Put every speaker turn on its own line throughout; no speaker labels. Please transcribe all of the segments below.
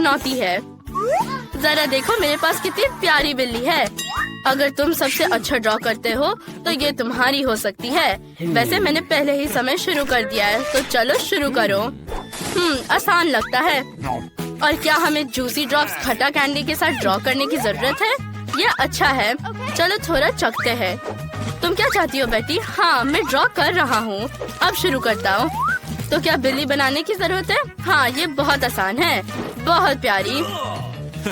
चुनौती है। जरा देखो मेरे पास कितनी प्यारी बिल्ली है। अगर तुम सबसे अच्छा ड्रॉ करते हो तो ये तुम्हारी हो सकती है। वैसे मैंने पहले ही समय शुरू कर दिया है, तो चलो शुरू करो। आसान लगता है। और क्या हमें जूसी ड्रॉप्स खट्टा कैंडी के साथ ड्रॉ करने की जरूरत है? ये अच्छा है। चलो थोड़ा चखते हैं। तुम क्या चाहती हो बेटी? हाँ, मैं ड्रॉ कर रहा हूँ। अब शुरू करता हूँ। तो क्या बिल्ली बनाने की जरूरत है? हाँ, ये बहुत आसान है। बहुत प्यारी।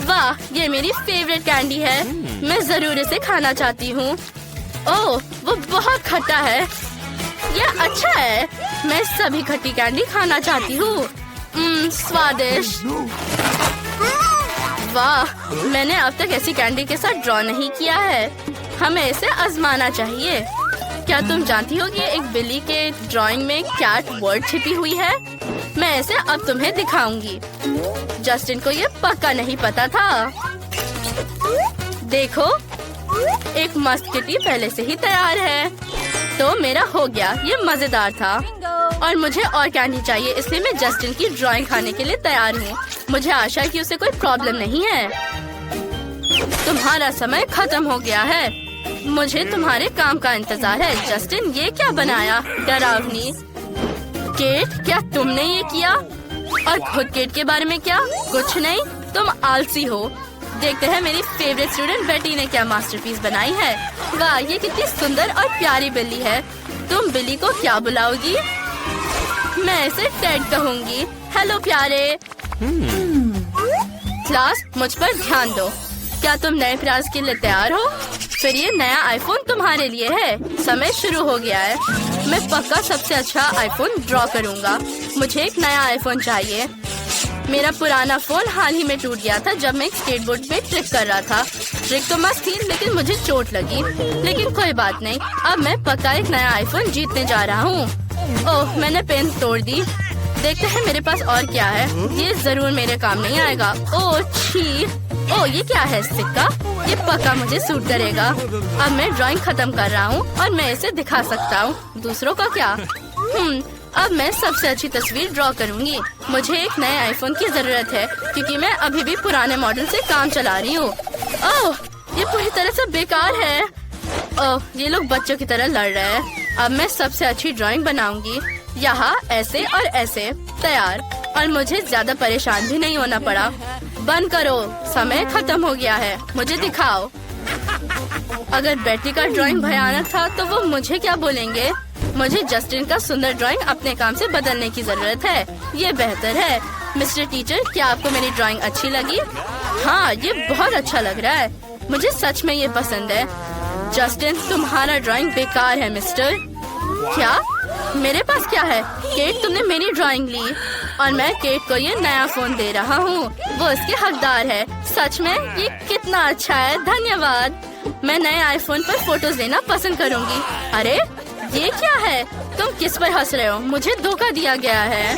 वाह, ये मेरी फेवरेट कैंडी है। मैं जरूर इसे खाना चाहती हूँ। ओह, वो बहुत खट्टा है। यह अच्छा है। मैं सभी खट्टी कैंडी खाना चाहती हूँ। स्वादिष्ट। वाह, मैंने अब तक ऐसी कैंडी के साथ ड्रॉ नहीं किया है। हमें इसे आजमाना चाहिए। क्या तुम जानती हो कि एक बिल्ली के ड्राइंग में कैट वर्ड छिपी हुई है? मैं इसे अब तुम्हें दिखाऊंगी। जस्टिन को ये पक्का नहीं पता था। देखो, एक मस्त किटी पहले से ही तैयार है। तो मेरा हो गया। ये मजेदार था। और मुझे और कैंडी चाहिए, इसलिए मैं जस्टिन की ड्राइंग खाने के लिए तैयार हूँ। मुझे आशा है कि उसे कोई प्रॉब्लम नहीं है। तुम्हारा समय खत्म हो गया है। मुझे तुम्हारे काम का इंतजार है। जस्टिन, ये क्या बनाया? डरावनी। केट, क्या तुमने ये किया? और खुद केट के बारे में क्या? कुछ नहीं, तुम आलसी हो। देखते हैं मेरी फेवरेट स्टूडेंट बेटी ने क्या मास्टरपीस बनाई है। वाह, ये कितनी सुंदर और प्यारी बिल्ली है। तुम बिल्ली को क्या बुलाओगी? मैं इसे टेड कहूँगी। हेलो प्यारे। क्लास, मुझ पर ध्यान दो। क्या तुम नए प्रयास के लिए तैयार हो? फिर ये नया आईफोन तुम्हारे लिए है। समय शुरू हो गया है। मैं पक्का सबसे अच्छा आईफोन ड्रॉ करूँगा। मुझे एक नया आईफोन चाहिए। मेरा पुराना फोन हाल ही में टूट गया था जब मैं एक स्केटबोर्ड पे ट्रिक कर रहा था। ट्रिक तो मस्त थी, लेकिन मुझे चोट लगी। लेकिन कोई बात नहीं, अब मैं पक्का एक नया आईफोन जीतने जा रहा हूँ। ओह, मैंने पेन तोड़ दी। देखते हैं मेरे पास और क्या है। ये जरूर मेरे काम नहीं आएगा। ओह छी। ओह, ये क्या है? सिक्का। ये पक्का मुझे सूट करेगा। अब मैं ड्राइंग खत्म कर रहा हूँ और मैं इसे दिखा सकता हूँ। दूसरों का क्या? अब मैं सबसे अच्छी तस्वीर ड्रॉ करूँगी। मुझे एक नए आईफोन की जरूरत है क्योंकि मैं अभी भी पुराने मॉडल से काम चला रही हूँ। ओह, ये पूरी तरह से बेकार है। ओह, ये लोग बच्चों की तरह लड़ रहे हैं। अब मैं सबसे अच्छी ड्राइंग बनाऊंगी। यहाँ ऐसे और ऐसे। तैयार। और मुझे ज्यादा परेशान भी नहीं होना पड़ा। बंद करो, समय खत्म हो गया है। मुझे दिखाओ। अगर बेटी का ड्राइंग भयानक था तो वो मुझे क्या बोलेंगे? मुझे जस्टिन का सुंदर ड्राइंग अपने काम से बदलने की जरूरत है। ये बेहतर है। मिस्टर टीचर, क्या आपको मेरी ड्राइंग अच्छी लगी? हाँ, ये बहुत अच्छा लग रहा है। मुझे सच में ये पसंद है। जस्टिन, तुम्हारा ड्राइंग बेकार है मिस्टर। क्या? मेरे पास क्या है? केट, तुमने मेरी ड्राइंग ली और मैं केट को ये नया फोन दे रहा हूँ। वो इसके हकदार है। सच में ये कितना अच्छा है। धन्यवाद। मैं नए आईफोन पर फोटोज लेना पसंद करूँगी। अरे, ये क्या है? तुम किस पर हंस रहे हो? मुझे धोखा दिया गया है।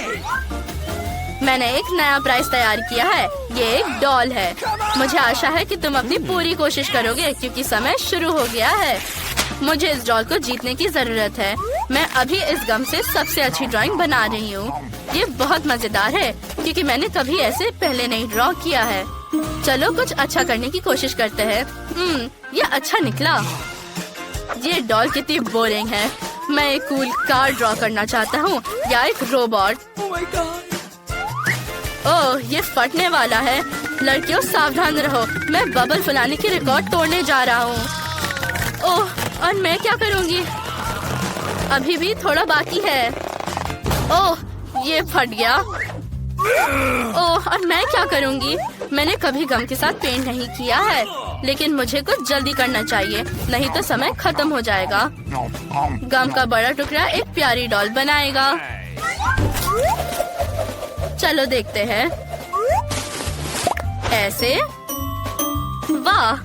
मैंने एक नया प्राइज तैयार किया है। ये एक डॉल है। मुझे आशा है कि तुम अपनी पूरी कोशिश करोगे क्योंकि समय शुरू हो गया है। मुझे इस डॉल को जीतने की जरूरत है। मैं अभी इस गम से सबसे अच्छी ड्राइंग बना रही हूँ। ये बहुत मजेदार है क्योंकि मैंने कभी ऐसे पहले नहीं ड्रॉ किया है। चलो कुछ अच्छा करने की कोशिश करते हैं। ये अच्छा निकला। ये डॉल कितनी बोरिंग है। मैं एक कूल कार ड्रॉ करना चाहता हूँ या एक रोबोट। ओह, ये फटने वाला है। लड़कियों, सावधान रहो। मैं बबल फुलाने की रिकॉर्ड तोड़ने जा रहा हूँ। ओह, और मैं क्या करूँगी? अभी भी थोड़ा बाकी है। ओह, ये फट गया। ओह, और मैं क्या करूँगी? मैंने कभी गम के साथ पेंट नहीं किया है, लेकिन मुझे कुछ जल्दी करना चाहिए, नहीं तो समय खत्म हो जाएगा। गम का बड़ा टुकड़ा एक प्यारी डॉल बनाएगा। चलो देखते हैं। ऐसे। वाह,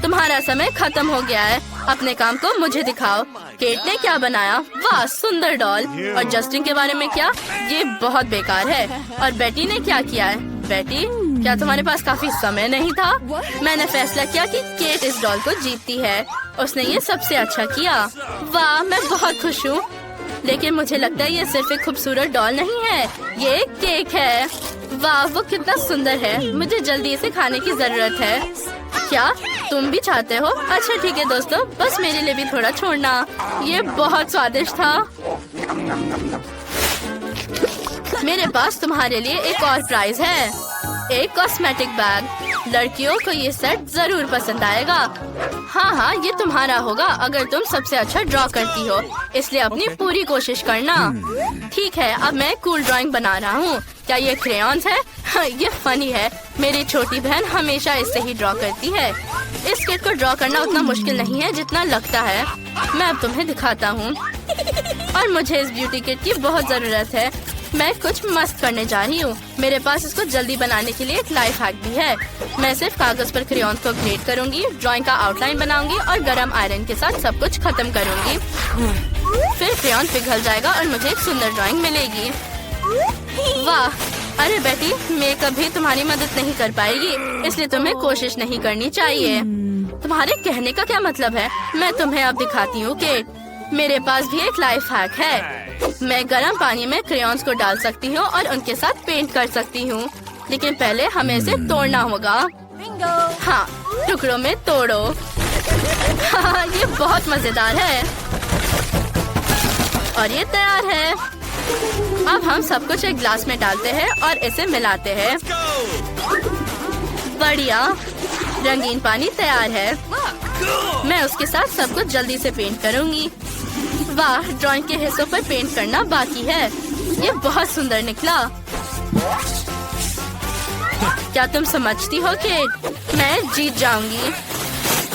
तुम्हारा समय खत्म हो गया है। अपने काम को मुझे दिखाओ। केट ने क्या बनाया? वाह, सुंदर डॉल। और जस्टिन के बारे में क्या? ये बहुत बेकार है। और बेटी ने क्या किया है? बेटी, क्या तुम्हारे पास काफी समय नहीं था? मैंने फैसला किया कि केट इस डॉल को जीतती है। उसने ये सबसे अच्छा किया। वाह, मैं बहुत खुश हूँ। लेकिन मुझे लगता है ये सिर्फ एक खूबसूरत डॉल नहीं है, ये एक केक है। वाह, वो कितना सुंदर है। मुझे जल्दी इसे खाने की जरूरत है। क्या तुम भी चाहते हो? अच्छा ठीक है दोस्तों, बस मेरे लिए भी थोड़ा छोड़ना। ये बहुत स्वादिष्ट था। मेरे पास तुम्हारे लिए एक और प्राइज है, एक कॉस्मेटिक बैग। लड़कियों को ये सेट जरूर पसंद आएगा। हाँ, ये तुम्हारा होगा अगर तुम सबसे अच्छा ड्रॉ करती हो, इसलिए अपनी पूरी कोशिश करना। ठीक है, अब मैं कूल ड्राइंग बना रहा हूँ। क्या ये क्रेयॉन्स है? ये फनी है। मेरी छोटी बहन हमेशा इससे ही ड्रॉ करती है। इस किट को ड्रॉ करना उतना मुश्किल नहीं है जितना लगता है। मैं अब तुम्हें दिखाता हूँ। और मुझे इस ब्यूटी किट की बहुत जरूरत है। मैं कुछ मस्त करने जा रही हूँ। मेरे पास इसको जल्दी बनाने के लिए एक लाइफ हैक भी है। मैं सिर्फ कागज पर क्रेयॉन्स को ग्रेड करूंगी, ड्राइंग का आउटलाइन बनाऊंगी और गरम आयरन के साथ सब कुछ खत्म करूंगी। फिर क्रेयॉन पिघल जाएगा और मुझे एक सुंदर ड्राइंग मिलेगी। वाह, अरे बेटी, मेकअप भी तुम्हारी मदद नहीं कर पाएगी, इसलिए तुम्हें कोशिश नहीं करनी चाहिए। तुम्हारे कहने का क्या मतलब है? मैं तुम्हें अब दिखाती हूँ कि मेरे पास भी एक लाइफ हैक है। मैं गर्म पानी में क्रेयॉन्स को डाल सकती हूँ और उनके साथ पेंट कर सकती हूँ, लेकिन पहले हमें इसे तोड़ना होगा। हाँ, टुकड़ों में तोड़ो। हाँ, ये बहुत मजेदार है। और ये तैयार है। अब हम सब कुछ एक ग्लास में डालते हैं और इसे मिलाते हैं। बढ़िया, रंगीन पानी तैयार है। मैं उसके साथ सब कुछ जल्दी से पेंट करूंगी। वाह, ड्राइंग के हिस्सों पर पेंट करना बाकी है। ये बहुत सुंदर निकला। क्या तुम समझती हो कि मैं जीत जाऊंगी?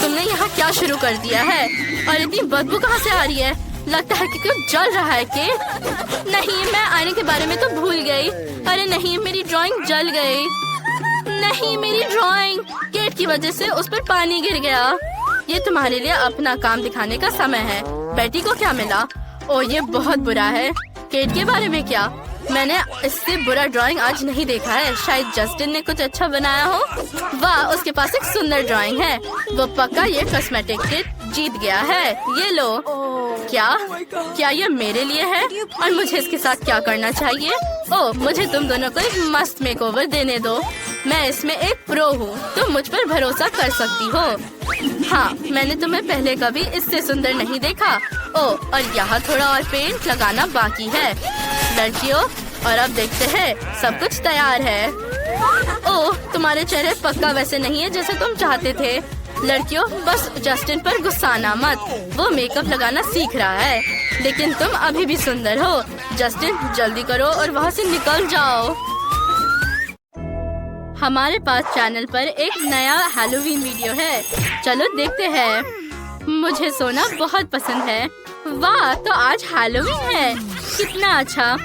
तुमने यहाँ क्या शुरू कर दिया है? और इतनी बदबू कहाँ से आ रही है? लगता है कि कुछ जल रहा है। कि नहीं, मैं आने के बारे में तो भूल गई। अरे नहीं, मेरी ड्राइंग जल गई। नहीं, मेरी ड्राइंग केट की वजह से उस पर पानी गिर गया। ये तुम्हारे लिए अपना काम दिखाने का समय है। बेटी को क्या मिला? ओ, ये बहुत बुरा है। केट के बारे में क्या? मैंने इससे बुरा ड्राइंग आज नहीं देखा है। शायद जस्टिन ने कुछ अच्छा बनाया हो। वाह, उसके पास एक सुंदर ड्राइंग है। वो पक्का ये कॉस्मेटिक किट जीत गया है। ये लो। क्या ये मेरे लिए है? और मुझे इसके साथ क्या करना चाहिए? ओह, मुझे तुम दोनों को एक मस्त मेकओवर देने दो। मैं इसमें एक प्रो हूँ, तुम मुझ पर भरोसा कर सकती हो। हाँ, मैंने तुम्हें पहले कभी इससे सुंदर नहीं देखा। ओह, और यहाँ थोड़ा और पेंट लगाना बाकी है। लड़कियों, और अब देखते हैं, सब कुछ तैयार है। ओह, तुम्हारे चेहरे पक्का वैसे नहीं है जैसे तुम चाहते थे। लड़कियों, बस जस्टिन पर गुस्साना मत। वो मेकअप लगाना सीख रहा है, लेकिन तुम अभी भी सुंदर हो। जस्टिन, जल्दी करो और वहाँ से निकल जाओ। हमारे पास चैनल पर एक नया हैलोवीन वीडियो है, चलो देखते हैं। मुझे सोना बहुत पसंद है। वाह, तो आज हैलोवीन है, कितना अच्छा।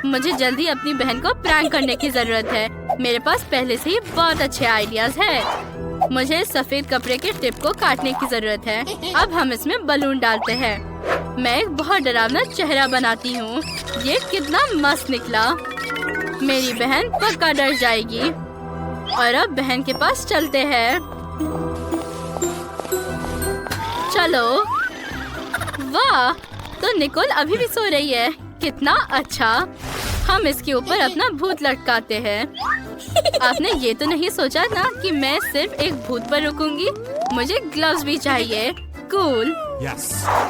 मुझे जल्दी अपनी बहन को प्रैंक करने की जरूरत है। मेरे पास पहले से ही बहुत अच्छे आइडियाज है। मुझे सफेद कपड़े के टिप को काटने की जरूरत है। अब हम इसमें बलून डालते हैं। मैं एक बहुत डरावना चेहरा बनाती हूँ। ये कितना मस्त निकला। मेरी बहन पक्का डर जाएगी। और अब बहन के पास चलते हैं। चलो। वाह, तो निकोल अभी भी सो रही है, कितना अच्छा। हम इसके ऊपर अपना भूत लटकाते हैं। आपने ये तो नहीं सोचा ना कि मैं सिर्फ एक भूत पर रुकूंगी? मुझे ग्लव्स भी चाहिए। कूल।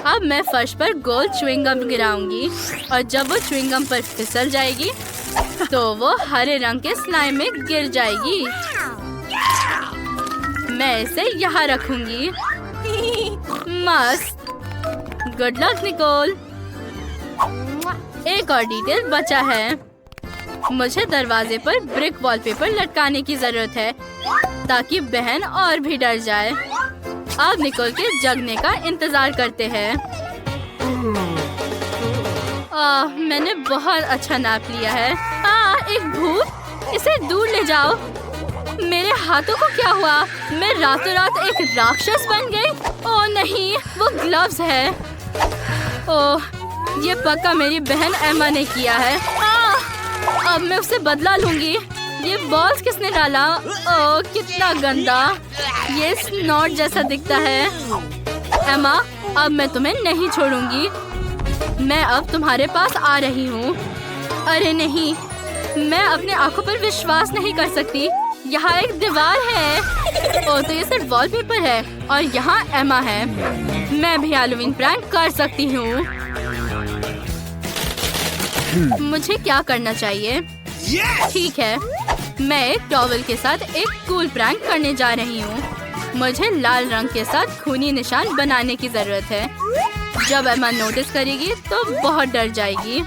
अब मैं फर्श पर गोल च्युइंगम गिराऊंगी और जब वो च्युइंगम पर फिसल जाएगी तो वो हरे रंग के स्लाइम में गिर जाएगी। मैं इसे यहाँ रखूंगी। मस्त। Good luck Nicole. एक और डिटेल बचा है। मुझे दरवाजे पर ब्रिक वॉलपेपर लटकाने की जरूरत है ताकि बहन और भी डर जाए। अब निकोल के जगने का इंतजार करते हैं। मैंने बहुत अच्छा नाप लिया है। एक भूत, इसे दूर ले जाओ। मेरे हाथों को क्या हुआ? मैं रातों रात एक राक्षस बन गई। ओह नहीं, वो ग्लव्स है। ओह, ये पक्का मेरी बहन एमा ने किया है। अब मैं उससे बदला लूंगी। ये बॉल्स किसने डाला? ओह, कितना गंदा। ये स्नॉट जैसा दिखता है। एमा, अब मैं तुम्हें नहीं छोड़ूंगी। मैं अब तुम्हारे पास आ रही हूँ। अरे नहीं, मैं अपने आंखों पर विश्वास नहीं कर सकती। यहाँ एक दीवार है। ओ, तो ये सिर्फ वॉलपेपर है और यहाँ एमा है। मैं भी हैलोवीन प्रैंक कर सकती हूँ। मुझे क्या करना चाहिए? ठीक है, मैं एक टॉवल के साथ एक कूल प्रैंक करने जा रही हूँ। मुझे लाल रंग के साथ खूनी निशान बनाने की जरूरत है। जब एमा नोटिस करेगी तो बहुत डर जाएगी।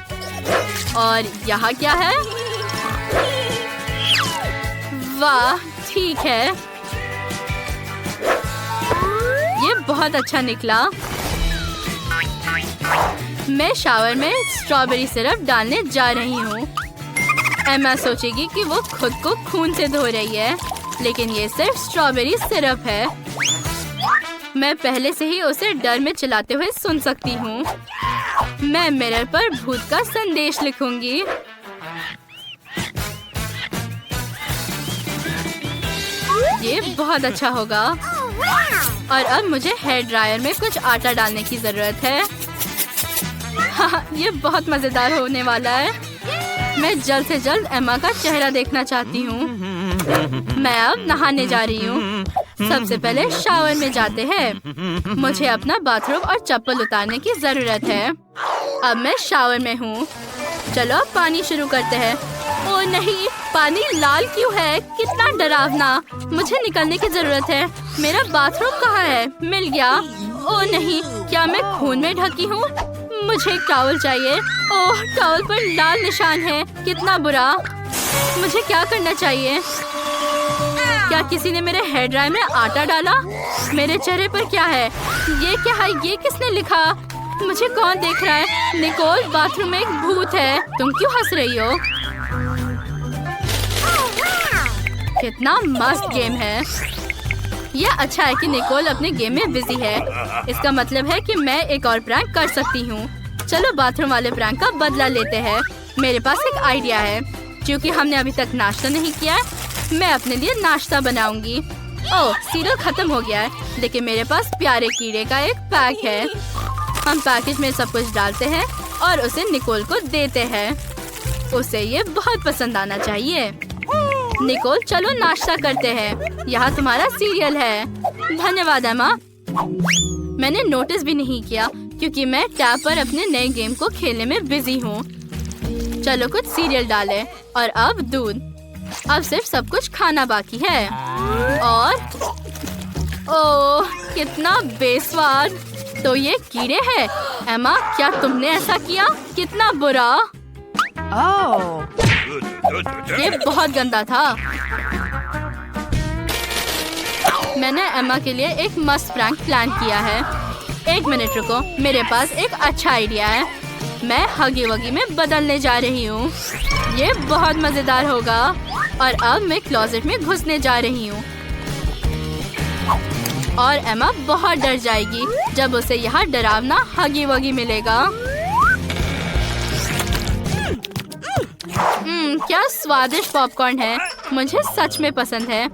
और यहाँ क्या है? वाह, ठीक है, ये बहुत अच्छा निकला। मैं शावर में स्ट्रॉबेरी सिरप डालने जा रही हूँ। एमा सोचेगी कि वो खुद को खून से धो रही है, लेकिन ये सिर्फ स्ट्रॉबेरी सिरप है। मैं पहले से ही उसे डर में चिल्लाते हुए सुन सकती हूँ। मैं मिरर पर भूत का संदेश लिखूंगी। ये बहुत अच्छा होगा। और अब मुझे हेयर ड्रायर में कुछ आटा डालने की जरूरत है। हाँ, ये बहुत मजेदार होने वाला है। मैं जल्द से जल्द एमा का चेहरा देखना चाहती हूँ। मैं अब नहाने जा रही हूँ। सबसे पहले शावर में जाते हैं। मुझे अपना बाथरूम और चप्पल उतारने की जरूरत है। अब मैं शावर में हूँ। चलो अब पानी शुरू करते हैं। ओ नहीं, पानी लाल क्यों है? कितना डरावना। मुझे निकलने की जरूरत है। मेरा बाथरूम कहाँ है? मिल गया। ओ नहीं, क्या मैं खून में ढकी हूँ? मुझे एक टॉवल चाहिए। ओह, टॉवल पर लाल निशान है। कितना बुरा। मुझे क्या करना चाहिए? क्या किसी ने मेरे हेयर ड्रायर में आटा डाला? मेरे चेहरे पर क्या है? ये क्या है? ये किसने लिखा? मुझे कौन देख रहा है? निकोल, बाथरूम में एक भूत है। तुम क्यों हंस रही हो? कितना मस्त गेम है। यह अच्छा है कि निकोल अपने गेम में बिजी है। इसका मतलब है कि मैं एक और प्रैंक कर सकती हूँ। चलो बाथरूम वाले प्रैंक का बदला लेते हैं। मेरे पास एक आइडिया है। क्योंकि हमने अभी तक नाश्ता नहीं किया है, मैं अपने लिए नाश्ता बनाऊंगी। ओह, सीरियल खत्म हो गया है, लेकिन मेरे पास प्यारे कीड़े का एक पैक है। हम पैकेज में सब कुछ डालते हैं और उसे निकोल को देते हैं। उसे ये बहुत पसंद आना चाहिए। निकोल, चलो नाश्ता करते हैं। यहाँ तुम्हारा सीरियल है। धन्यवाद एमा। मैंने नोटिस भी नहीं किया क्योंकि मैं टैब पर अपने नए गेम को खेलने में बिजी हूँ। चलो कुछ सीरियल डालें और अब दूध। अब सिर्फ सब कुछ खाना बाकी है। और ओह, कितना बेस्वाद। तो ये कीड़े हैं। एमा, क्या तुमने ऐसा किया? कितना बुरा। ये बहुत गंदा था। मैंने एमा के लिए एक मस्त प्रैंक प्लान किया है। एक मिनट रुको, मेरे पास एक अच्छा आइडिया है। मैं हगी वगी में बदलने जा रही हूँ। ये बहुत मजेदार होगा। और अब मैं क्लोजेट में घुसने जा रही हूँ। और एमा बहुत डर जाएगी जब उसे यहाँ डरावना हगी वगी मिलेगा। क्या स्वादिष्ट पॉपकॉर्न है। मुझे सच में पसंद है।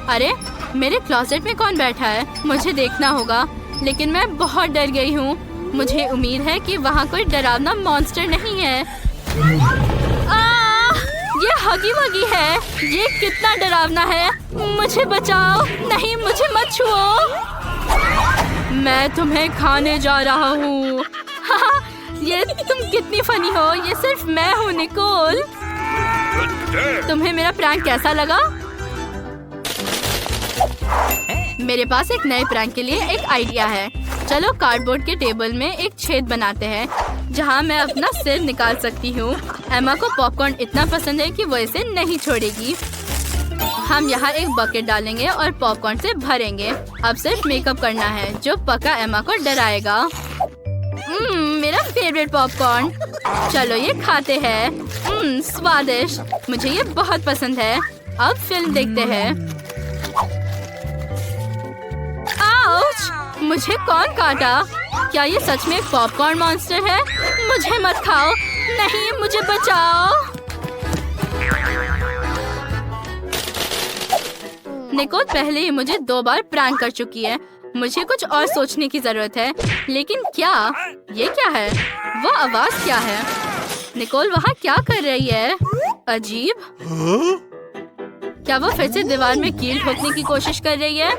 अरे, मेरे क्लोजेट में कौन बैठा है? मुझे देखना होगा, लेकिन मैं बहुत डर गई हूँ। मुझे उम्मीद है कि वहाँ कोई डरावना मॉन्स्टर नहीं है। ये हगी वगी है। ये कितना डरावना है। मुझे बचाओ। नहीं, मुझे मत छुओ। मैं तुम्हें खाने जा रहा हूँ। ये तुम कितनी फनी हो। ये सिर्फ मैं हूँ निकोल। तुम्हें मेरा प्रैंक कैसा लगा? मेरे पास एक नए प्रैंक के लिए एक आइडिया है। चलो कार्डबोर्ड के टेबल में एक छेद बनाते हैं जहाँ मैं अपना सिर निकाल सकती हूँ। एमा को पॉपकॉर्न इतना पसंद है कि वो इसे नहीं छोड़ेगी। हम यहाँ एक बकेट डालेंगे और पॉपकॉर्न से भरेंगे। अब सिर्फ मेकअप करना है जो पक्का एमा को डराएगा। मेरा फेवरेट पॉपकॉर्न। चलो ये खाते हैं। स्वादिष्ट। मुझे ये बहुत पसंद है। अब फिल्म देखते हैं। आउच! मुझे कौन काटा? क्या ये सच में पॉपकॉर्न मॉन्स्टर है? मुझे मत खाओ। नहीं, मुझे बचाओ। निकोल पहले ही मुझे 2 बार प्रैंक कर चुकी है। मुझे कुछ और सोचने की जरूरत है। लेकिन क्या? ये क्या है? वो आवाज क्या है? निकोल वहाँ क्या कर रही है? अजीब। क्या वो फिर से दीवार में कील ठोकने की कोशिश कर रही है?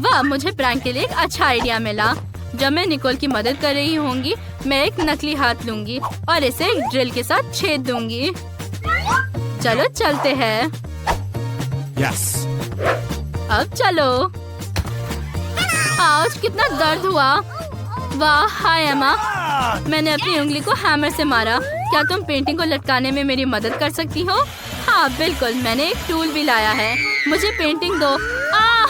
वाह, मुझे प्रैंक के लिए एक अच्छा आइडिया मिला। जब मैं निकोल की मदद कर रही होंगी, मैं एक नकली हाथ लूंगी और इसे एक ड्रिल के साथ छेद दूंगी। चलो चलते हैं।
Yes.
अब चलो। आउच, कितना दर्द हुआ। वाह, हाय एमा। मैंने अपनी उंगली को हैमर से मारा। क्या तुम पेंटिंग को लटकाने में मेरी मदद कर सकती हो? हाँ बिल्कुल, मैंने एक टूल भी लाया है। मुझे पेंटिंग दो।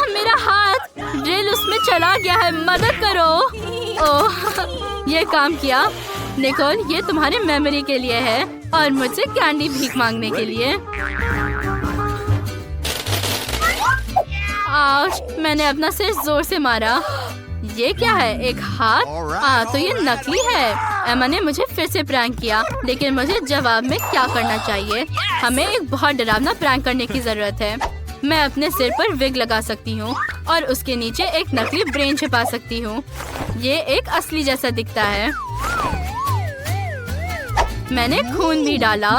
मेरा हाथ, ड्रिल उसमें चला गया है, मदद करो। ओह, ये काम किया। निकोल, ये तुम्हारे मेमोरी के लिए है और मुझसे कैंडी भीख मांगने के लिए। आउच, मैंने अपना सिर जोर से मारा। ये क्या है, एक हाथ? तो ये नकली है। एमा ने मुझे फिर से प्रैंक किया, लेकिन मुझे जवाब में क्या करना चाहिए? हमें एक बहुत डरावना प्रैंक करने की जरूरत है। मैं अपने सिर पर विग लगा सकती हूँ और उसके नीचे एक नकली ब्रेन छिपा सकती हूँ। ये एक असली जैसा दिखता है। मैंने खून भी डाला।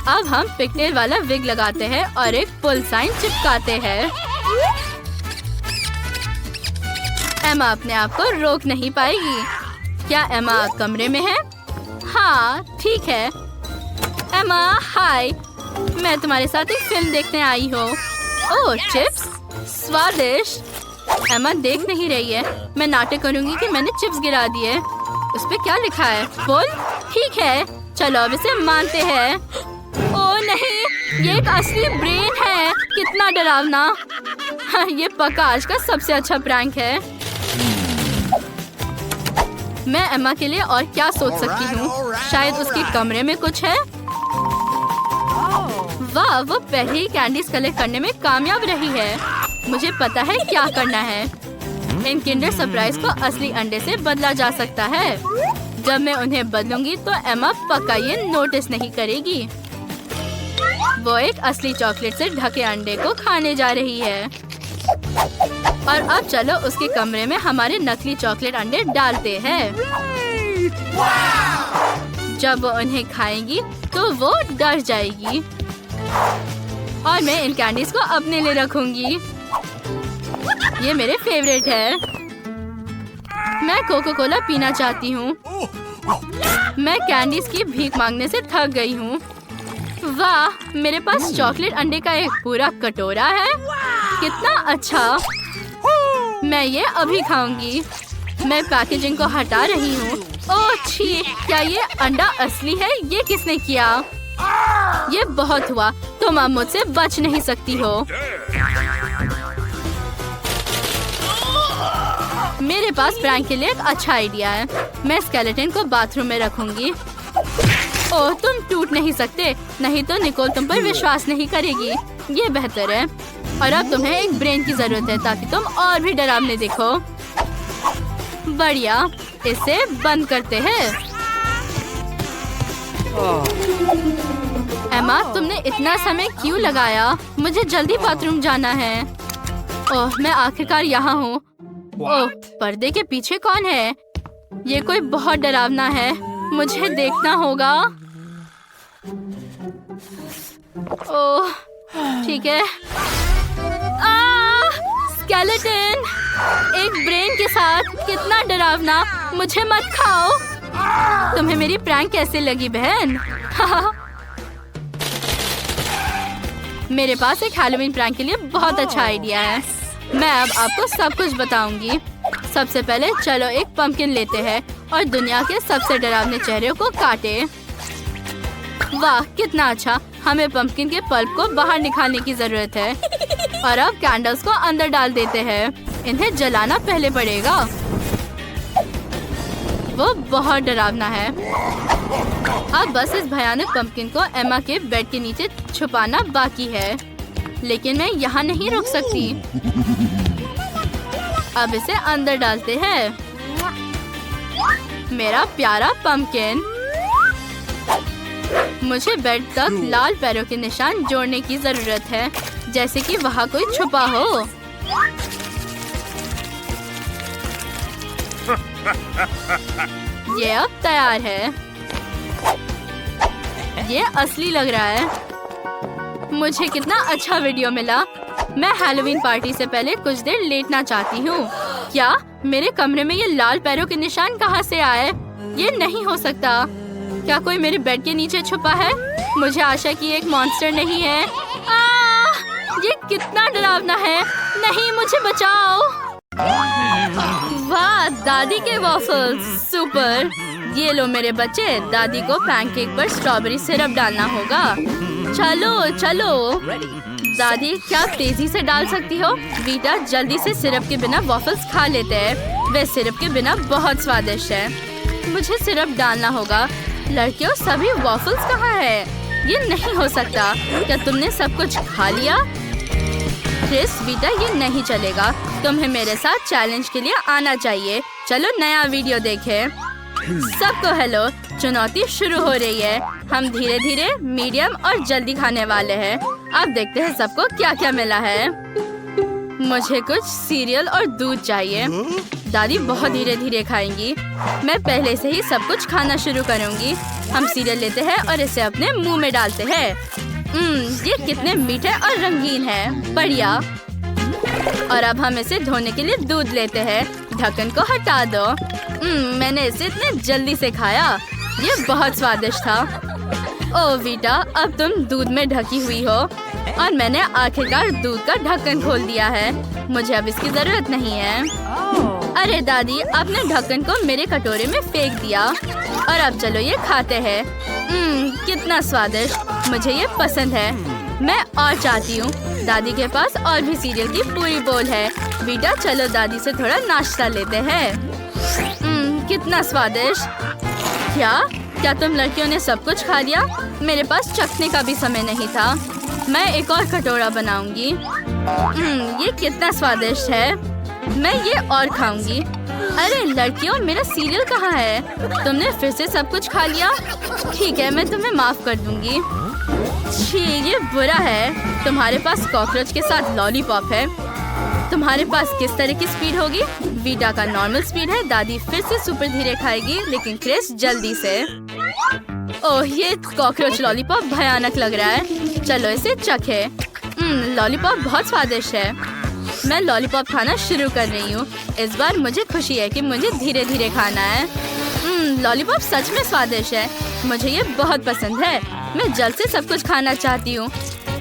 अब हम पिगटेल वाला विग लगाते हैं और एक पुल साइन चिपकाते हैं। एमा अपने आप को रोक नहीं पाएगी। क्या एमा कमरे में है? हाँ ठीक है। एमा हाय, मैं तुम्हारे साथ एक फिल्म देखने आई हूँ। ओह चिप्स, स्वादिष्ट। एमा देख नहीं रही है। मैं नाटक करूँगी कि मैंने चिप्स गिरा दिए। उस पे क्या लिखा है? बोल। ठीक है, चलो अब इसे मानते हैं। ओह नहीं, ये एक असली ब्रेन है। कितना डरावना। ये पक्का आज का सबसे अच्छा प्रैंक है। मैं एमा के लिए और क्या सोच सकती हूँ? शायद उसके कमरे में कुछ है। वाह, वो पहले ही कैंडीज कलेक्ट करने में कामयाब रही है। मुझे पता है क्या करना है। इन किंडर सरप्राइज को असली अंडे से बदला जा सकता है। जब मैं उन्हें बदलूंगी तो एमा पक्का ये नोटिस नहीं करेगी। वो एक असली चॉकलेट से ढके अंडे को खाने जा रही है। और अब चलो उसके कमरे में हमारे नकली चॉकलेट अंडे डालते हैं। जब वो उन्हें खाएंगी तो वो डर जाएगी और मैं इन कैंडीज को अपने लिए रखूंगी। ये मेरे फेवरेट है। मैं कोको कोला पीना चाहती हूँ। मैं कैंडीज की भीख मांगने से थक गई हूँ। वाह, मेरे पास चॉकलेट अंडे का एक पूरा कटोरा है। कितना अच्छा। मैं ये अभी खाऊंगी। मैं पैकेजिंग को हटा रही हूँ। ओह छी, क्या ये अंडा असली है? ये किसने किया? ये बहुत हुआ। तुम अब मुझसे बच नहीं सकती हो। मेरे पास प्रैंक के लिए एक अच्छा आइडिया है। मैं स्केलेटन को बाथरूम में रखूंगी। ओह, तुम टूट नहीं सकते, नहीं तो निकोल तुम पर विश्वास नहीं करेगी। ये बेहतर है। और अब तुम्हें एक ब्रेन की जरूरत है ताकि तुम और भी डरावने दिखो। बढ़िया, इसे बंद करते हैं। एमा, तुमने इतना समय क्यों लगाया? मुझे जल्दी बाथरूम जाना है। ओह, मैं आखिरकार यहाँ हूँ। ओह, पर्दे के पीछे कौन है? ये कोई बहुत डरावना है। मुझे देखना होगा। ओह ठीक है। स्केलेटन एक ब्रेन के साथ, कितना डरावना। मुझे मत खाओ। तुम्हें मेरी प्रैंक कैसे लगी बहन? मेरे पास एक हैलोवीन प्रैंक के लिए बहुत अच्छा आइडिया है। मैं अब आपको सब कुछ बताऊंगी। सबसे पहले चलो एक पंपकिन लेते हैं और दुनिया के सबसे डरावने चेहरे को काटे। वाह कितना अच्छा। हमें पंपकिन के पल्प को बाहर निकालने की जरूरत है। और अब कैंडल्स को अंदर डाल देते हैं। इन्हें जलाना पहले पड़ेगा। वो बहुत डरावना है। अब बस इस भयानक पंपकिन को एमा के बेड के नीचे छुपाना बाकी है। लेकिन मैं यहाँ नहीं रुक सकती। अब इसे अंदर डालते हैं। मेरा प्यारा पंपकिन। मुझे बेड तक लाल पैरों के निशान जोड़ने की जरूरत है, जैसे कि वहाँ कोई छुपा हो। ये अब तैयार है। ये असली लग रहा है। मुझे कितना अच्छा वीडियो मिला। मैं हैलोवीन पार्टी से पहले कुछ देर लेटना चाहती हूँ। क्या मेरे कमरे में ये लाल पैरों के निशान कहाँ से आए? ये नहीं हो सकता। क्या कोई मेरे बेड के नीचे छुपा है? मुझे आशा कि एक मॉन्स्टर नहीं है। ये कितना डरावना है। नहीं, मुझे बचाओ। वाह, दादी के वॉफल्स सुपर। ये लो मेरे बच्चे, दादी को पैनकेक पर स्ट्रॉबेरी सिरप डालना होगा। चलो चलो दादी, क्या आप तेजी से डाल सकती हो? वीटा जल्दी से सिरप के बिना वॉफल्स खा लेते हैं। वे सिरप के बिना बहुत स्वादिष्ट है। मुझे सिरप डालना होगा। लड़कियों, सभी वॉफल्स कहाँ है? ये नहीं हो सकता। क्या तुमने सब कुछ खा लिया? क्रिस, वीटा ये नहीं चलेगा। तुम्हें मेरे साथ चैलेंज के लिए आना चाहिए। चलो नया वीडियो देखें। सबको हेलो, चुनौती शुरू हो रही है। हम धीरे धीरे, मीडियम और जल्दी खाने वाले हैं। अब देखते हैं सबको क्या क्या मिला है। मुझे कुछ सीरियल और दूध चाहिए। दादी बहुत धीरे धीरे खाएंगी। मैं पहले से ही सब कुछ खाना शुरू करूंगी। हम सीरियल लेते हैं और इसे अपने मुंह में डालते हैं। ये कितने मीठे और रंगीन है। बढ़िया। और अब हम इसे धोने के लिए दूध लेते हैं। ढक्कन को हटा दो। मैंने इसे इतने जल्दी से खाया। ये बहुत स्वादिष्ट था। ओह वीटा, अब तुम दूध में ढकी हुई हो और मैंने आखिरकार दूध का ढक्कन खोल दिया है। मुझे अब इसकी जरूरत नहीं है। अरे दादी, आपने ढक्कन को मेरे कटोरे में फेंक दिया। और अब चलो ये खाते हैं। कितना स्वादिष्ट। मुझे ये पसंद है। मैं और चाहती हूँ। दादी के पास और भी सीरियल की पूरी बोल है। वीटा, चलो दादी से थोड़ा नाश्ता लेते हैं। कितना स्वादिष्ट। क्या तुम लड़कियों ने सब कुछ खा लिया? मेरे पास चखने का भी समय नहीं था। मैं एक और कटोरा बनाऊंगी। ये कितना स्वादिष्ट है। मैं ये और खाऊंगी। अरे लड़कियों, मेरा सीरियल कहाँ है? तुमने फिर से सब कुछ खा लिया? ठीक है, मैं तुम्हें माफ कर दूंगी। छी, ये बुरा है। तुम्हारे पास कॉकरोच के साथ लॉलीपॉप है। तुम्हारे पास किस तरह की स्पीड होगी? वीटा का नॉर्मल स्पीड है। दादी फिर से सुपर धीरे खाएगी, लेकिन क्रिस जल्दी से। ओह, ये कॉकरोच लॉलीपॉप भयानक लग रहा है। चलो इसे चखे। लॉलीपॉप बहुत स्वादिष्ट है। मैं लॉलीपॉप खाना शुरू कर रही हूँ। इस बार मुझे खुशी है कि मुझे धीरे धीरे खाना है। लॉलीपॉप सच में स्वादिष्ट है। मुझे ये बहुत पसंद है। मैं जल्द से सब कुछ खाना चाहती हूँ।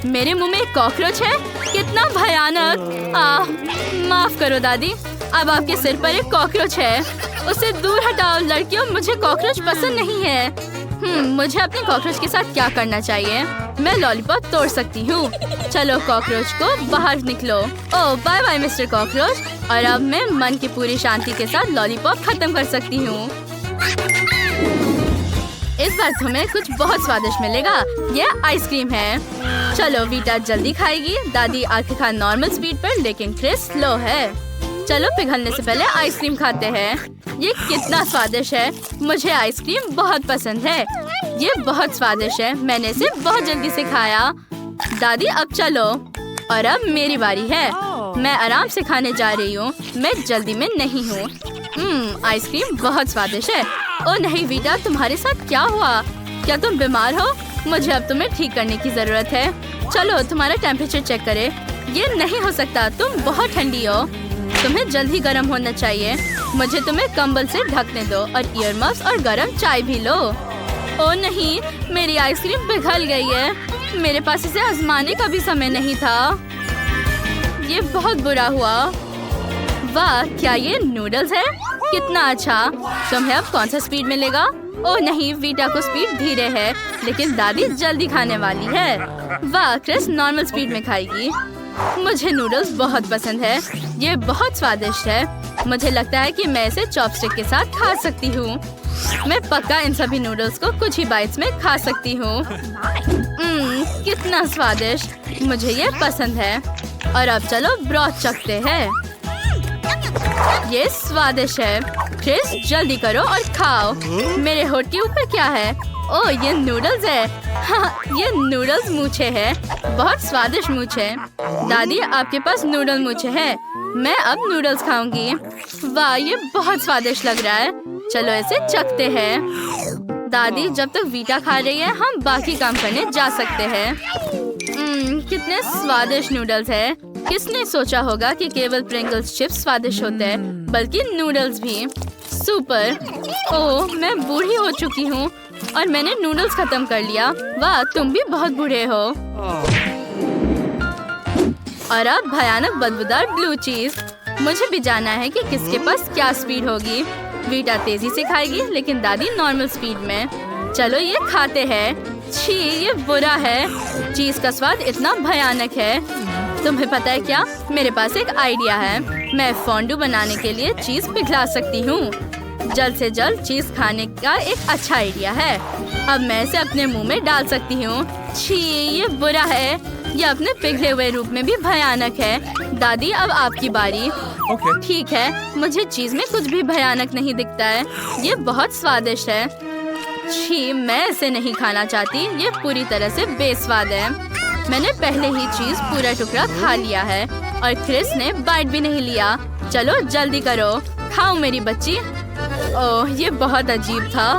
मेरे मुंह में एक कॉकरोच है। कितना भयानक। माफ करो दादी, अब आपके सिर पर एक कॉकरोच है। उसे दूर हटाओ लड़कियों, मुझे कॉकरोच पसंद नहीं है। मुझे अपने कॉकरोच के साथ क्या करना चाहिए? मैं लॉलीपॉप तोड़ सकती हूँ। चलो कॉकरोच को बाहर निकलो। ओह बाय बाय मिस्टर कॉकरोच। और अब मैं मन की पूरी शांति के साथ लॉलीपॉप खत्म कर सकती हूँ। इस बार तुम्हें कुछ बहुत स्वादिष्ट मिलेगा। यह आइसक्रीम है। चलो वीटा जल्दी खाएगी। दादी आखिरकार नॉर्मल स्पीड पर, लेकिन क्रिस स्लो है। चलो पिघलने से पहले आइसक्रीम खाते हैं। ये कितना स्वादिष्ट है। मुझे आइसक्रीम बहुत पसंद है। ये बहुत स्वादिष्ट है। मैंने इसे बहुत जल्दी से खाया। दादी अब चलो। और अब मेरी बारी है। मैं आराम से खाने जा रही हूँ। मैं जल्दी में नहीं हूँ। आइसक्रीम बहुत स्वादिष्ट है। ओह नहीं वीटा, तुम्हारे साथ क्या हुआ? क्या तुम बीमार हो? मुझे अब तुम्हें ठीक करने की जरूरत है। चलो तुम्हारा टेम्परेचर चेक करें। ये नहीं हो सकता, तुम बहुत ठंडी हो। तुम्हें जल्दी गर्म होना चाहिए। मुझे तुम्हें कंबल से ढकने दो और ईयर मफ्स और गर्म चाय भी लो। ओह नहीं, मेरी आइसक्रीम पिघल गई है। मेरे पास इसे आजमाने का भी समय नहीं था। ये बहुत बुरा हुआ। वाह, क्या ये नूडल्स है? कितना अच्छा। तुम्हें अब कौन सा स्पीड मिलेगा? ओह नहीं, वीटा को स्पीड धीरे है, लेकिन दादी जल्दी खाने वाली है। वाह, क्रिस नॉर्मल स्पीड में खाएगी। मुझे नूडल्स बहुत पसंद है। ये बहुत स्वादिष्ट है। मुझे लगता है कि मैं इसे चॉपस्टिक के साथ खा सकती हूँ। मैं पक्का इन सभी नूडल्स को कुछ ही बाइट्स में खा सकती हूँ। कितना स्वादिष्ट। मुझे ये पसंद है। और अब चलो ब्रॉथ चखते हैं। ये स्वादिष्ट है। क्रिस जल्दी करो और खाओ। मेरे होठ के ऊपर क्या है? ओह ये नूडल्स है। हाँ, ये नूडल्स मूछे है। बहुत स्वादिष्ट मूछे। दादी आपके पास नूडल मूछे है। मैं अब नूडल्स खाऊंगी। वाह, ये बहुत स्वादिष्ट लग रहा है। चलो इसे चखते हैं। दादी जब तक वीटा खा रही है हम बाकी काम करने जा सकते हैं। कितने स्वादिष्ट नूडल्स है। किसने सोचा होगा कि केवल प्रिंगल्स चिप्स स्वादिष्ट होते हैं, बल्कि नूडल्स भी। सुपर। ओह, मैं बूढ़ी हो चुकी हूँ और मैंने नूडल्स खत्म कर लिया। वाह, तुम भी बहुत बूढ़े हो। और अब भयानक बदबूदार ब्लू चीज। मुझे भी जानना है कि किसके पास क्या स्पीड होगी। वीटा तेजी से खाएगी लेकिन दादी नॉर्मल स्पीड में। चलो ये खाते हैं। छी, ये बुरा है। चीज का स्वाद इतना भयानक है। तुम्हें पता है क्या, मेरे पास एक आइडिया है। मैं फोंडू बनाने के लिए चीज पिघला सकती हूँ। जल्द से जल्द चीज खाने का एक अच्छा आइडिया है। अब मैं इसे अपने मुंह में डाल सकती हूँ। छी, ये बुरा है। ये अपने पिघले हुए रूप में भी भयानक है। दादी अब आपकी बारी।
Okay.
ठीक है, मुझे चीज में कुछ भी भयानक नहीं दिखता है। ये बहुत स्वादिष्ट है। छी, मैं इसे नहीं खाना चाहती। ये पूरी तरह से बेस्वाद है। मैंने पहले ही चीज पूरा टुकड़ा खा लिया है और क्रिस ने बाइट भी नहीं लिया। चलो जल्दी करो, खाओ मेरी बच्ची। ओह, ये बहुत अजीब था।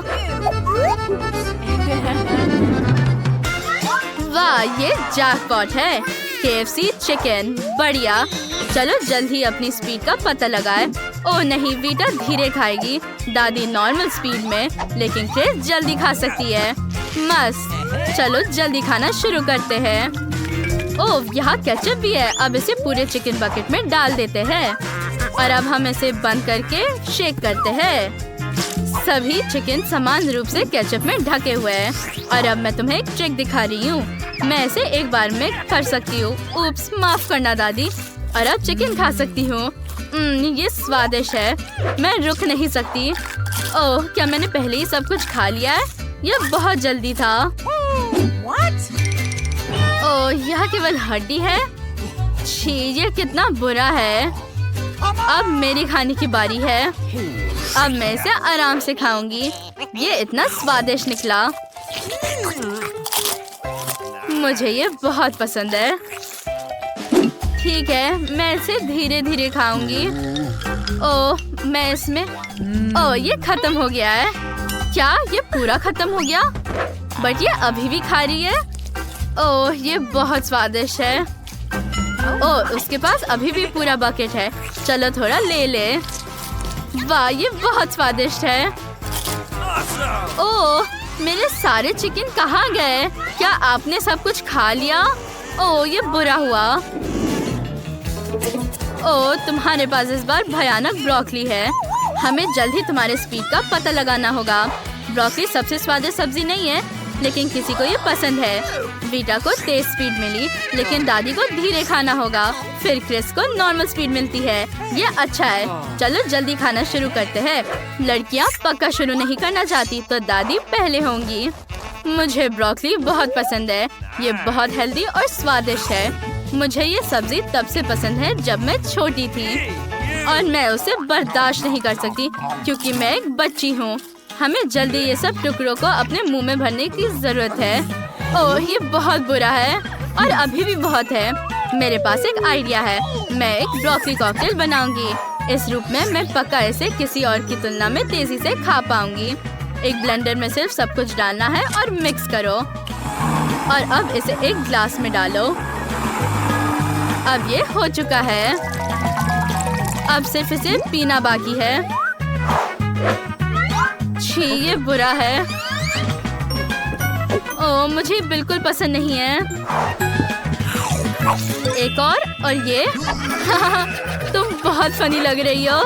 वाह, ये जैकपॉट है। KFC चिकन, बढ़िया। चलो जल्दी अपनी स्पीड का पता लगाए। ओह नहीं, वीटा धीरे खाएगी, दादी नॉर्मल स्पीड में, लेकिन क्रिस जल्दी खा सकती है। मस्त। चलो जल्दी खाना शुरू करते हैं। ओह, यहाँ केचप भी है। अब इसे पूरे चिकन बकेट में डाल देते हैं और अब हम इसे बंद करके शेक करते हैं। सभी चिकन समान रूप से केचप में ढके हुए हैं। और अब मैं तुम्हें एक ट्रिक दिखा रही हूँ। मैं इसे एक बार में कर सकती हूँ। उप्स, माफ करना दादी। और अब चिकन खा सकती हूँ। ये स्वादिष्ट है। मैं रुक नहीं सकती। ओह, क्या मैंने पहले ही सब कुछ खा लिया है? यह बहुत जल्दी था। ओह, यह केवल हड्डी है। छी, ये कितना बुरा है। अब मेरी खाने की बारी है। अब मैं इसे आराम से खाऊंगी। ये इतना स्वादिष्ट निकला। मुझे ये बहुत पसंद है। ठीक है, मैं इसे धीरे धीरे खाऊंगी। ओह, मैं इसमें ओह, ये खत्म हो गया है। क्या ये पूरा खत्म हो गया? बट ये अभी भी खा रही है। ओह, ये बहुत स्वादिष्ट है। ओह, उसके पास अभी भी पूरा बकेट है। चलो थोड़ा ले ले। वाह, ये बहुत स्वादिष्ट है। ओह, मेरे सारे चिकन कहाँ गए? क्या आपने सब कुछ खा लिया? ओह, ये बुरा हुआ। ओह, तुम्हारे पास इस बार भयानक ब्रोकली है। हमें जल्द ही तुम्हारे स्पीड का पता लगाना होगा। ब्रोकली सबसे स्वादिष्ट सब्जी नहीं है, लेकिन किसी को ये पसंद है। वीटा को तेज स्पीड मिली, लेकिन दादी को धीरे खाना होगा। फिर क्रिस को नॉर्मल स्पीड मिलती है। ये अच्छा है। चलो जल्दी खाना शुरू करते हैं। लड़कियाँ पक्का शुरू नहीं करना चाहती, तो दादी पहले होंगी। मुझे ब्रोकली बहुत पसंद है। ये बहुत हेल्दी और स्वादिष्ट है। मुझे ये सब्जी तब से पसंद है जब मैं छोटी थी और मैं उसे बर्दाश्त नहीं कर सकती क्योंकि मैं एक बच्ची हूँ। हमें जल्दी ये सब टुकड़ों को अपने मुंह में भरने की जरूरत है। ओह, ये बहुत बुरा है और अभी भी बहुत है। मेरे पास एक आइडिया है। मैं एक ब्रोकली कॉकटेल बनाऊंगी। इस रूप में मैं पक्का इसे किसी और की तुलना में तेजी से खा पाऊंगी। एक ब्लेंडर में सिर्फ सब कुछ डालना है और मिक्स करो। और अब इसे एक ग्लास में डालो। अब ये हो चुका है। अब सिर्फ इसे पीना बाकी है। छी, ये बुरा है। ओह, मुझे बिल्कुल पसंद नहीं है। एक और ये तुम बहुत फनी लग रही हो।